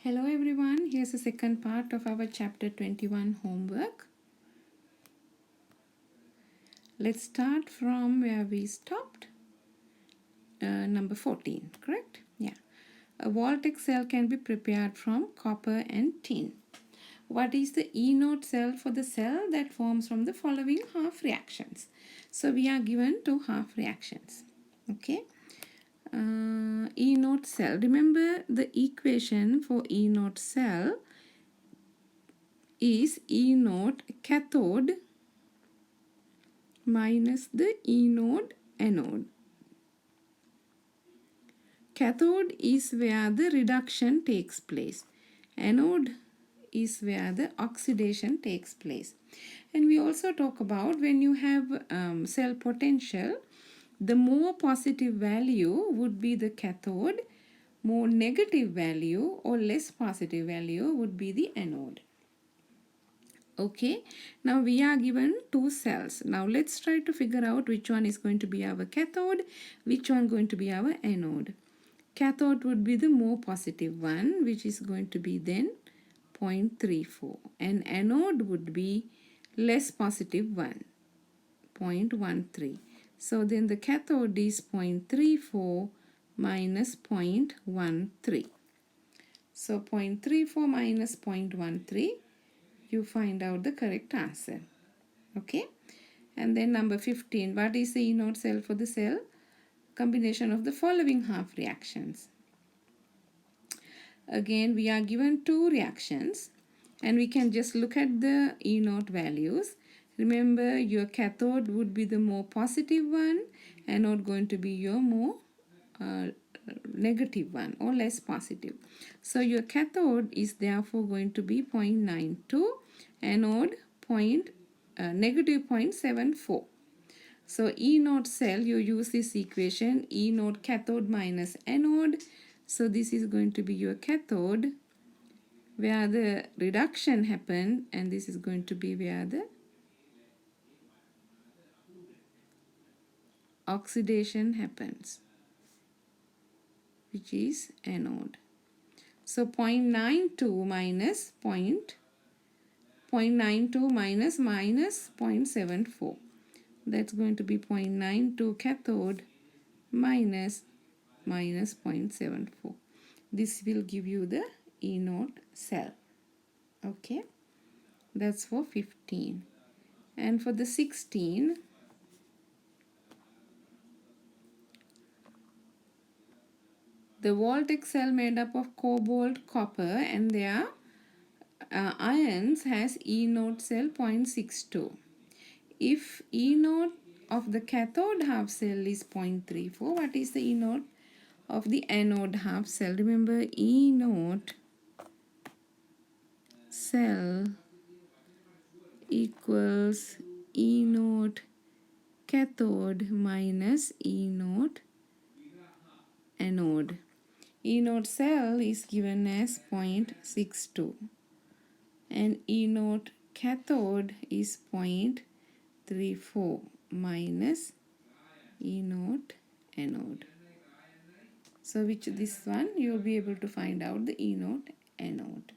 Hello everyone, here's the second part of our chapter 21 homework. Let's start from where we stopped. Number 14, correct? Yeah. A Voltaic cell can be prepared from copper and tin. What is the E-note cell for the cell that forms from the following half reactions? So we are given two half reactions. Okay. E-note cell. Remember the equation for E-note cell is E-note cathode minus the E-node anode. Cathode is where the reduction takes place. Anode is where the oxidation takes place. And we also talk about when you have cell potential, the more positive value would be the cathode, more negative value or less positive value would be the anode. Okay, now we are given two cells. Now let's try to figure out which one is going to be our cathode, which one going to be our anode. Cathode would be the more positive one, which is going to be then 0.34, and anode would be less positive one, 0.13. So then the cathode is 0.34 minus 0.13. So 0.34 minus 0.13, you find out the correct answer. Okay, and then number 15, what is the E-node cell for the cell? Combination of the following half reactions. Again, we are given two reactions and we can just look at the E-node values. Remember, your cathode would be the more positive one, anode going to be your more negative one or less positive. So your cathode is therefore going to be 0.92, anode negative 0.74. So E-node cell, you use this equation, E-node cathode minus anode. So this is going to be your cathode where the reduction happened, and this is going to be where the oxidation happens, which is anode. So 0.92 minus 0.92 minus 0.74. That's going to be 0.92 cathode minus 0.74. This will give you the E-node cell. Okay, that's for 15. And for the 16, the Voltaic cell made up of cobalt, copper and their ions has E-node cell 0.62. If E-node of the cathode half cell is 0.34, what is the E-node of the anode half cell? Remember, E-node cell equals E-node cathode minus E-node anode. E-node cell is given as 0.62 and E-node cathode is 0.34 minus E-node anode. So which this one you will be able to find out the E-node anode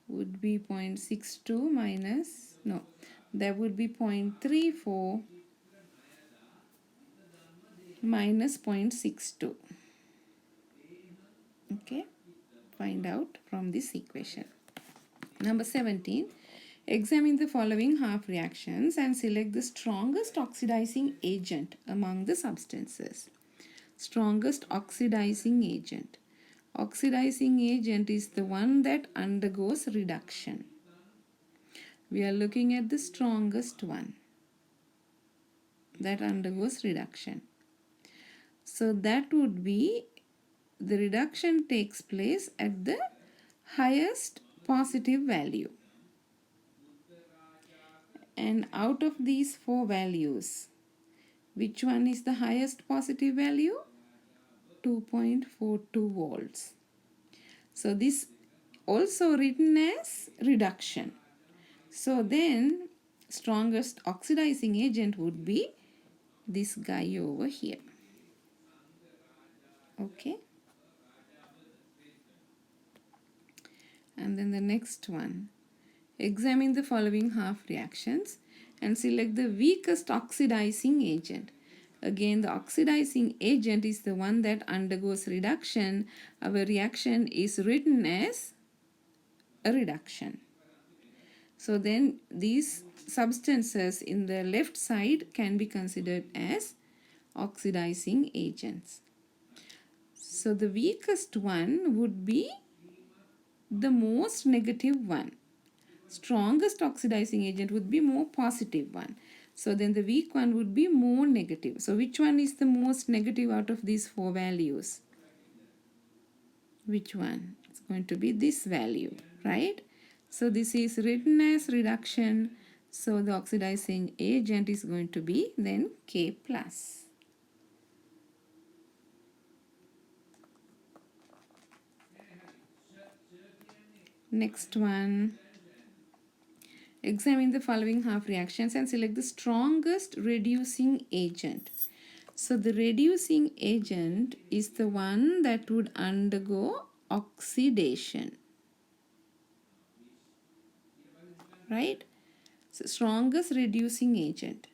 would be 0.62 minus, no, that would be 0.34 minus 0.62. Okay, find out from this equation. Number 17, examine the following half reactions and select the strongest oxidizing agent among the substances. Strongest oxidizing agent. Oxidizing agent is the one that undergoes reduction. We are looking at the strongest one that undergoes reduction. So that would be, the reduction takes place at the highest positive value. And out of these four values, which one is the highest positive value? 2.42 volts. So this also written as reduction. So then strongest oxidizing agent would be this guy over here. Okay. And then the next one. Examine the following half reactions and select the weakest oxidizing agent. Again, the oxidizing agent is the one that undergoes reduction. Our reaction is written as a reduction. So then these substances in the left side can be considered as oxidizing agents. So the weakest one would be the most negative one. Strongest oxidizing agent would be more positive one. So then the weak one would be more negative. So which one is the most negative out of these four values? Which one? It's going to be this value, right? So this is written as reduction. So the oxidizing agent is going to be then K plus. Next one. Examine the following half reactions and select the strongest reducing agent. So the reducing agent is the one that would undergo oxidation. Right? So strongest reducing agent.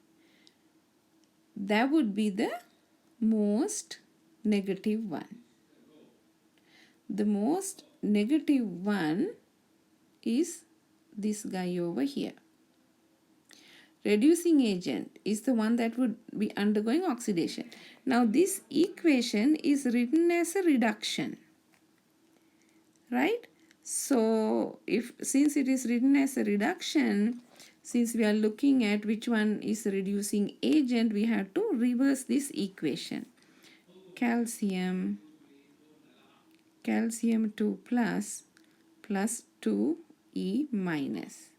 That would be the most negative one. The most negative one is this guy over here. Reducing agent is the one that would be undergoing oxidation. Now this equation is written as a reduction, right? So since it is written as a reduction, since we are looking at which one is the reducing agent, we have to reverse this equation. Calcium 2 plus 2E minus.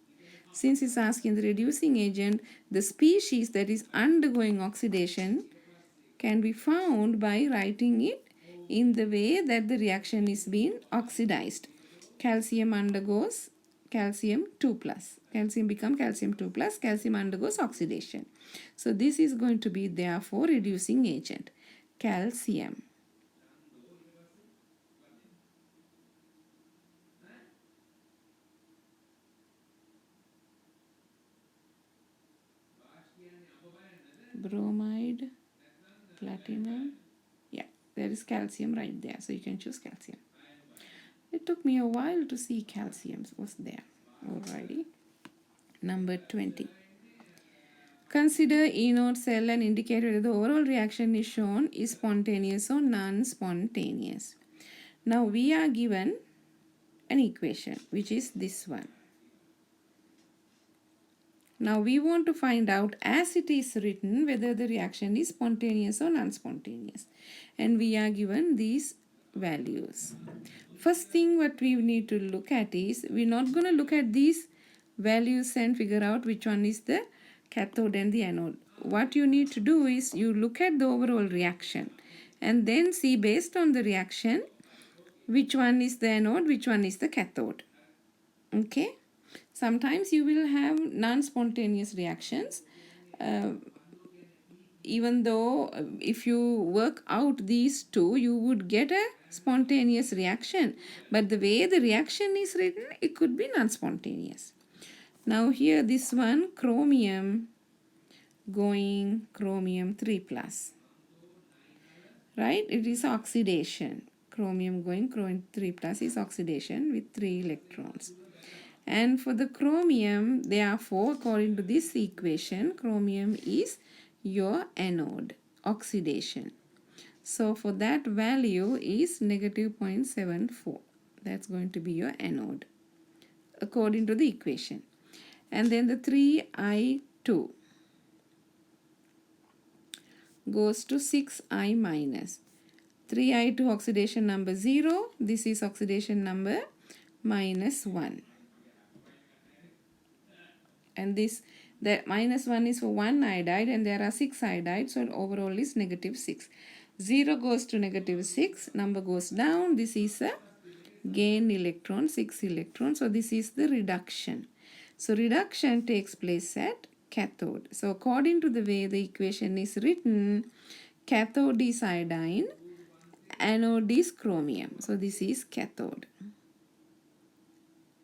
Since it's asking the reducing agent, the species that is undergoing oxidation can be found by writing it in the way that the reaction is being oxidized. Calcium undergoes calcium 2 plus. Calcium becomes calcium 2 plus. Calcium undergoes oxidation. So this is going to be therefore reducing agent. Calcium. Bromide, platinum. Yeah, there is calcium right there. So you can choose calcium. It took me a while to see calcium was there. Alrighty. Number 20. Consider E0 cell and indicate whether the overall reaction is shown is spontaneous or non-spontaneous. Now we are given an equation which is this one. Now we want to find out as it is written whether the reaction is spontaneous or non-spontaneous. And we are given these values. First thing what we need to look at is, we're not going to look at these values and figure out which one is the cathode and the anode. What you need to do is you look at the overall reaction and then see based on the reaction which one is the anode, which one is the cathode. Okay. Sometimes you will have non-spontaneous reactions. Even though if you work out these two, you would get a spontaneous reaction. But the way the reaction is written, it could be non-spontaneous. Now here this one, chromium going chromium 3 plus. Right? It is oxidation. Chromium going chromium 3 plus is oxidation with 3 electrons. And for the chromium, therefore, according to this equation, chromium is your anode, oxidation. So for that value is negative 0.74. That's going to be your anode, according to the equation. And then the 3I2 goes to 6I minus. 3I2 oxidation number 0. This is oxidation number minus 1. And this, the minus 1 is for 1 iodide and there are 6 iodides, so overall is negative 6. 0 goes to negative 6, number goes down. This is a gain electron, 6 electrons. So this is the reduction. So reduction takes place at cathode. So according to the way the equation is written, cathode is iodine, anode is chromium. So this is cathode.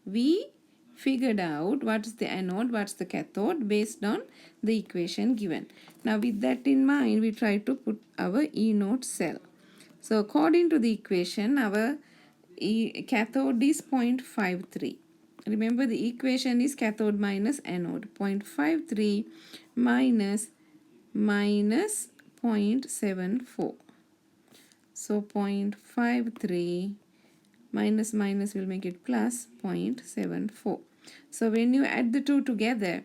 we figured out what's the anode, what's the cathode based on the equation given. Now with that in mind, we try to put our E-note cell. So according to the equation, our cathode is 0.53. Remember the equation is cathode minus anode. 0.53 minus 0.74. So 0.53 minus minus will make it plus 0.74. So when you add the two together,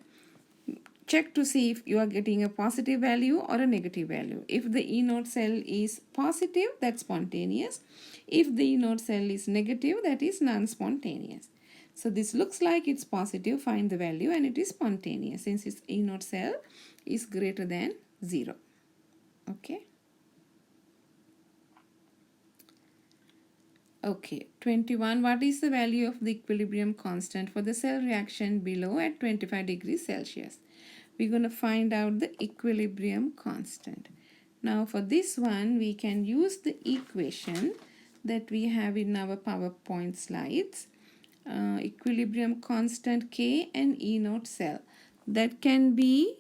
check to see if you are getting a positive value or a negative value. If the E-note cell is positive, that's spontaneous. If the E-note cell is negative, that is non-spontaneous. So this looks like it's positive, find the value, and it is spontaneous since its E-note cell is greater than 0. Okay. Okay, 21. What is the value of the equilibrium constant for the cell reaction below at 25 degrees Celsius? We're going to find out the equilibrium constant. Now for this one, we can use the equation that we have in our PowerPoint slides. Equilibrium constant K and E-note cell. That can be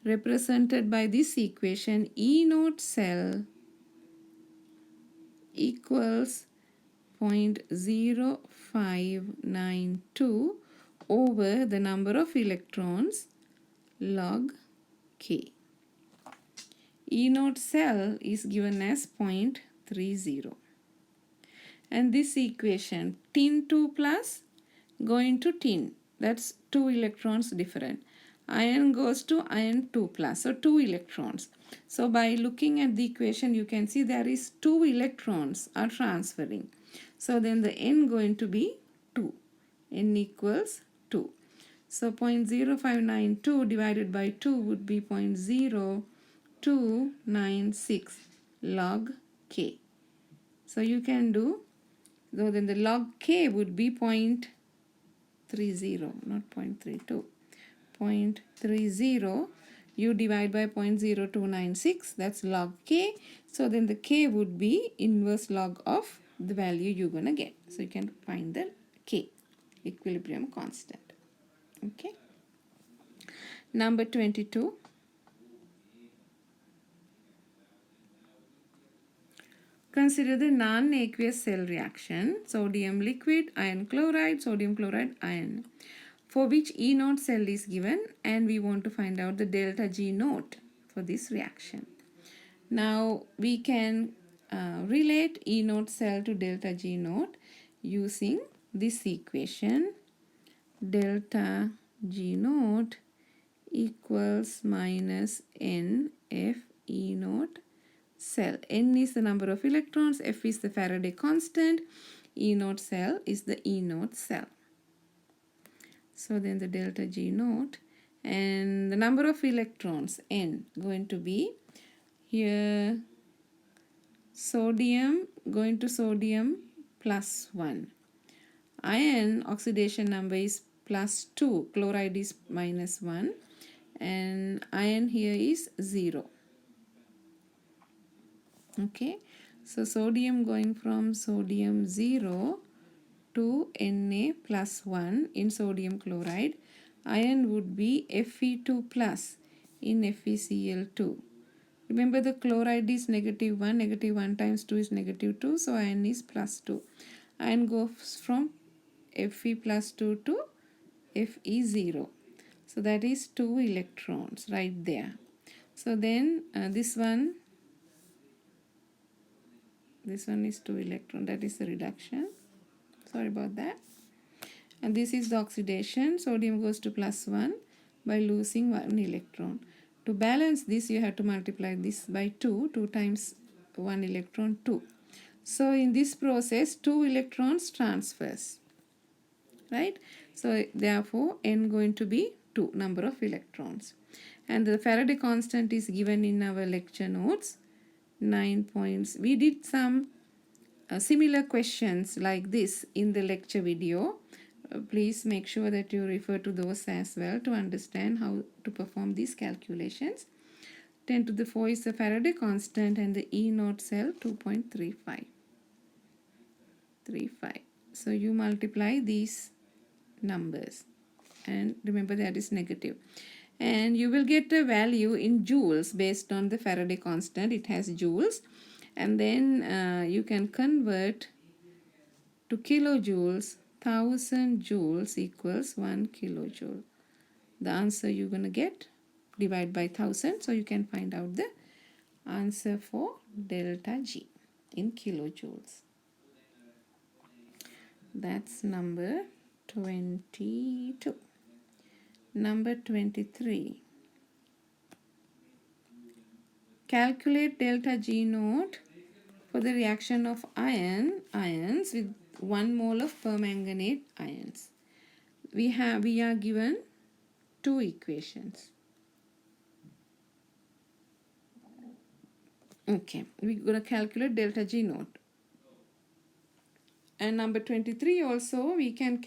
represented by this equation. E-note cell equals 0.0592 over the number of electrons log K. E-note cell is given as 0.30. And this equation, tin 2 plus going to tin, that's 2 electrons different. Iron goes to iron 2 plus, so 2 electrons. So by looking at the equation, you can see there is 2 electrons are transferring. So then the N going to be 2. N equals 2. So 0.0592 divided by 2 would be 0.0296 log K. So you can do, though then the log K would be 0.30, not 0.32. 0.30 you divide by 0.0296, that's log K. So then the K would be inverse log of the value you're gonna get. So you can find the K, equilibrium constant. Okay. Number 22. Consider the non-aqueous cell reaction, sodium liquid, iron chloride, sodium chloride, iron, for which E-note cell is given, and we want to find out the delta G note for this reaction. Now we can relate E-note cell to delta G note using this equation. Delta G note equals minus N F E note cell. N is the number of electrons, F is the Faraday constant, E note cell is the E note cell. So then the delta G note and the number of electrons, N, going to be here sodium going to sodium plus 1. Iron oxidation number is plus 2, chloride is minus 1, and iron here is 0. Okay, so sodium going from sodium 0 to Na plus 1 in sodium chloride. Iron would be Fe2 plus in FeCl2. Remember the chloride is negative 1, negative 1 times 2 is negative 2, so iron is plus 2. Iron goes from Fe plus 2 to Fe0. So that is 2 electrons right there. So then this one is 2 electron, that is the reduction. Sorry about that. And this is the oxidation. Sodium goes to plus 1 by losing 1 electron. To balance this, you have to multiply this by 2. 2 times 1 electron, 2. So in this process, 2 electrons transfers. Right? So therefore, N going to be 2, number of electrons. And the Faraday constant is given in our lecture notes. 9 points. We did some similar questions like this in the lecture video. Please make sure that you refer to those as well to understand how to perform these calculations. 10 to the 4 is the Faraday constant and the E-note cell 2.35. So you multiply these numbers, and remember that is negative, and you will get a value in joules based on the Faraday constant. It has joules, and then you can convert to kilojoules. 1000 joules equals 1 kilojoule. The answer you're going to get, divide by 1000, so you can find out the answer for delta G in kilojoules. That's number 22. Number 23. Calculate delta G naught for the reaction of ions with 1 mole of permanganate ions. We are given two equations. Okay, we're going to calculate delta G naught. And number 23 also we can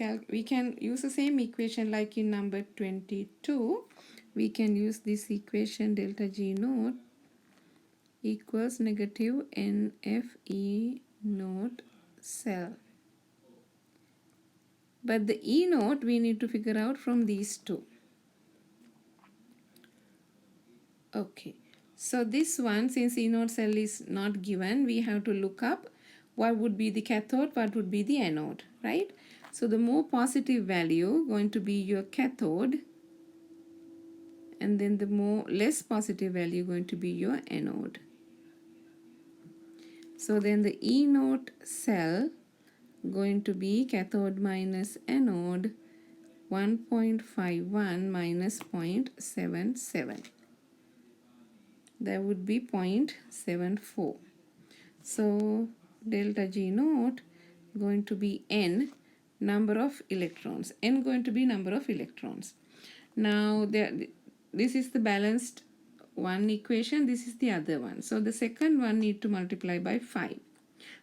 use the same equation like in number 22. We can use this equation delta G naught equals negative NFE naught cell. But the E naught we need to figure out from these two. Okay, so this one, since E naught cell is not given, we have to look up what would be the cathode, what would be the anode, right? So the more positive value going to be your cathode, and then the more less positive value going to be your anode. So then the E naught cell going to be cathode minus anode 1.51 minus 0.77. That would be 0.74. So delta G naught going to be N, number of electrons. N going to be number of electrons. Now this is the balanced one equation, this is the other one. So the second one need to multiply by 5.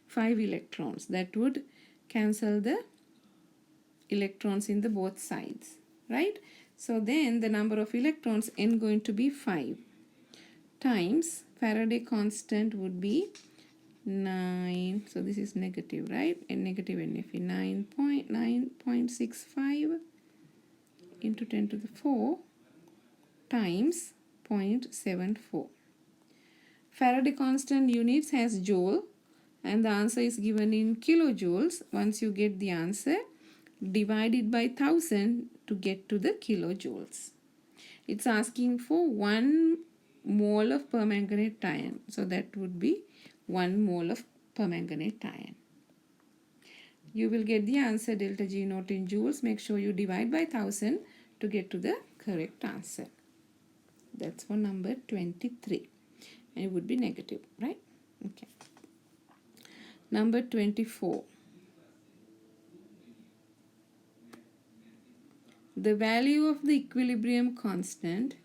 5 electrons. That would cancel the electrons in the both sides, right? So then the number of electrons, N going to be 5 times Faraday constant would be 9. So this is negative, right? And negative NFE 9.65 into 10 to the 4 times 0.74. Faraday constant units has joule, and the answer is given in kilojoules. Once you get the answer, divide it by 1000 to get to the kilojoules. It's asking for 1 mole of permanganate ion. So that would be 1 mole of permanganate ion. You will get the answer delta G naught in joules. Make sure you divide by 1000 to get to the correct answer. That's for number 23. And it would be negative, right? Okay. Number 24. The value of the equilibrium constant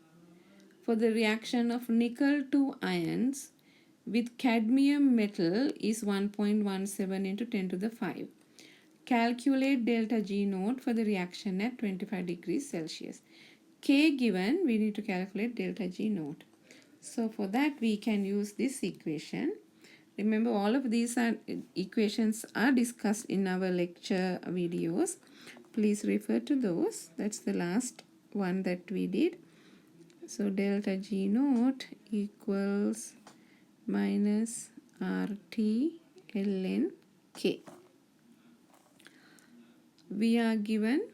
for the reaction of nickel 2 ions with cadmium metal is 1.17 into 10 to the 5. Calculate delta G naught for the reaction at 25 degrees Celsius. K given, we need to calculate delta G naught. So for that we can use this equation. Remember, all of these equations are discussed in our lecture videos. Please refer to those. That's the last one that we did. So delta G naught equals minus RT ln K. We are given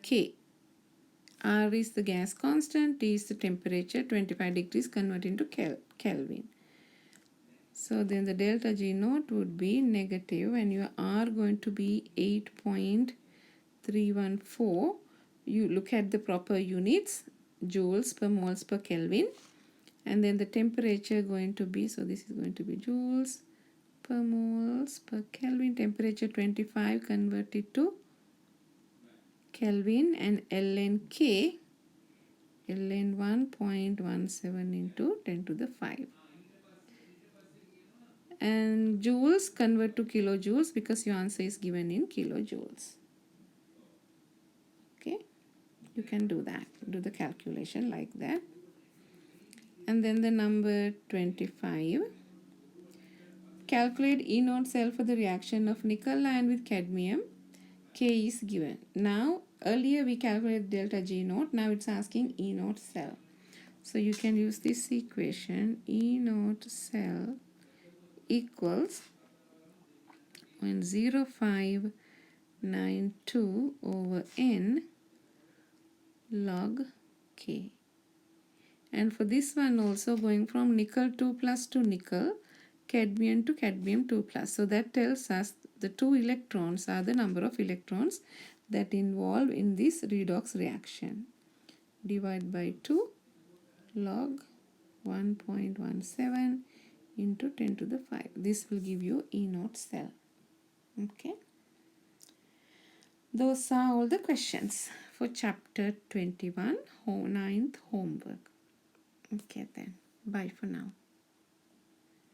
K. R is the gas constant, T is the temperature, 25 degrees convert into Kelvin. So then the delta G naught would be negative, and your R going to be 8.314. You look at the proper units, joules per moles per Kelvin, and then the temperature going to be, so this is going to be joules per moles per Kelvin, temperature 25 converted to Kelvin, and ln K, ln 1.17 into 10 to the 5. And joules convert to kilojoules because your answer is given in kilojoules. Okay, you can do that, do the calculation like that. And then the number 25. calculate E naught cell for the reaction of nickel ion with cadmium. K is given. Now, earlier we calculated delta G naught. Now it's asking E naught cell. So you can use this equation. E naught cell equals 0.0592 over N log K. And for this one also, going from nickel 2 plus to nickel, cadmium to cadmium 2 plus. So that tells us the 2 electrons are the number of electrons that involve in this redox reaction. Divide by 2 log 1.17 into 10 to the 5. This will give you E naught cell. Okay. Those are all the questions for chapter 21, 9th homework. Okay then. Bye for now.